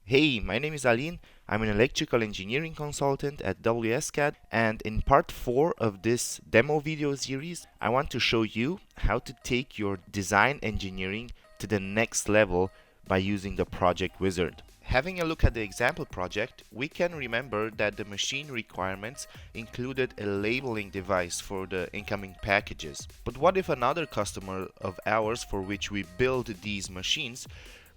Hey, my name is Aline. I'm an electrical engineering consultant at WSCAD, and in part 4 of this demo video series, I want to show you how to take your design engineering to the next level by using the Project Wizard. Having a look at the example project, we can remember that the machine requirements included a labeling device for the incoming packages. But what if another customer of ours for which we build these machines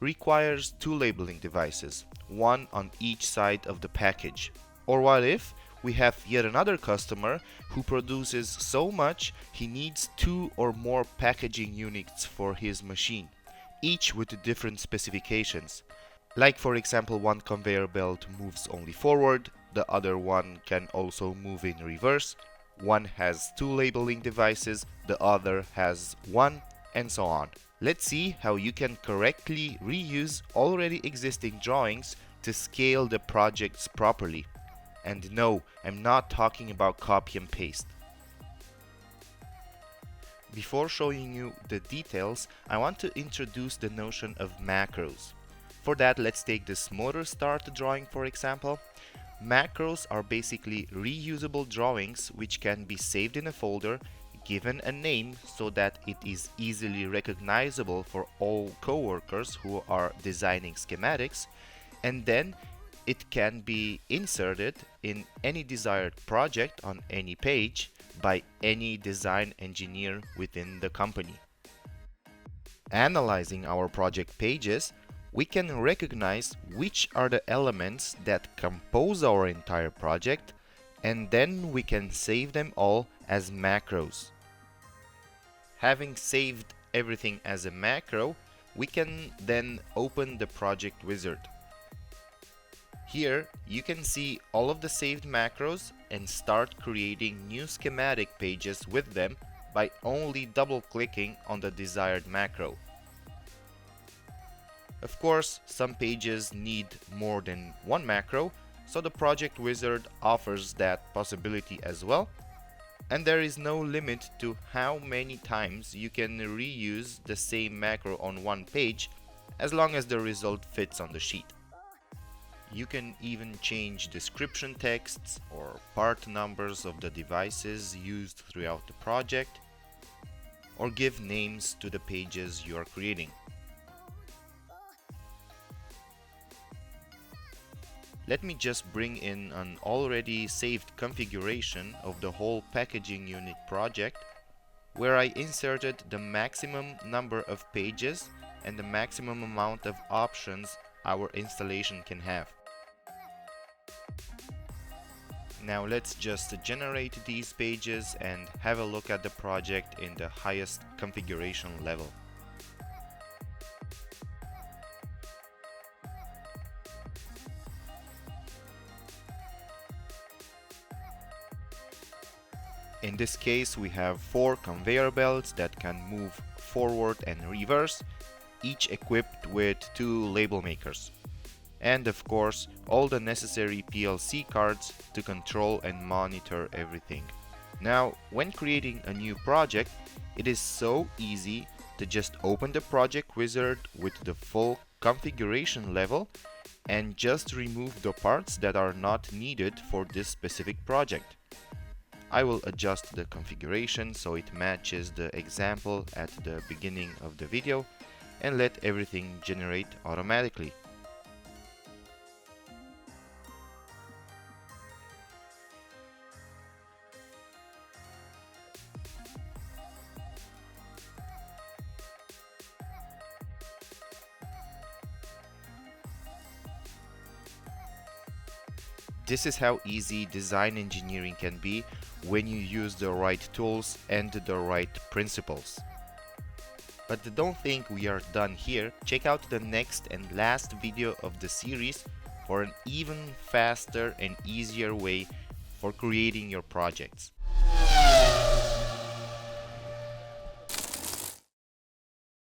requires two labeling devices, one on each side of the package? Or what if we have yet another customer who produces so much he needs two or more packaging units for his machine, each with different specifications? Like, for example, one conveyor belt moves only forward, the other one can also move in reverse, one has two labeling devices, the other has one, and so on. Let's see how you can correctly reuse already existing drawings to scale the projects properly. And no, I'm not talking about copy and paste. Before showing you the details, I want to introduce the notion of macros. For that, let's take this motor start drawing, for example. Macros are basically reusable drawings which can be saved in a folder, given a name so that it is easily recognizable for all coworkers who are designing schematics, and then it can be inserted in any desired project on any page by any design engineer within the company. Analyzing our project pages, we can recognize which are the elements that compose our entire project, and then we can save them all as macros. Having saved everything as a macro, we can then open the Project Wizard. Here you can see all of the saved macros and start creating new schematic pages with them by only double-clicking on the desired macro. Of course, some pages need more than one macro, so the Project Wizard offers that possibility as well. And there is no limit to how many times you can reuse the same macro on one page, as long as the result fits on the sheet. You can even change description texts or part numbers of the devices used throughout the project, or give names to the pages you are creating. Let me just bring in an already saved configuration of the whole packaging unit project, where I inserted the maximum number of pages and the maximum amount of options our installation can have. Now let's just generate these pages and have a look at the project in the highest configuration level. In this case, we have 4 conveyor belts that can move forward and reverse, each equipped with 2 label makers. And of course, all the necessary PLC cards to control and monitor everything. Now, when creating a new project, it is so easy to just open the Project Wizard with the full configuration level and just remove the parts that are not needed for this specific project. I will adjust the configuration so it matches the example at the beginning of the video and let everything generate automatically. This is how easy design engineering can be when you use the right tools and the right principles. But don't think we are done here. Check out the next and last video of the series for an even faster and easier way for creating your projects.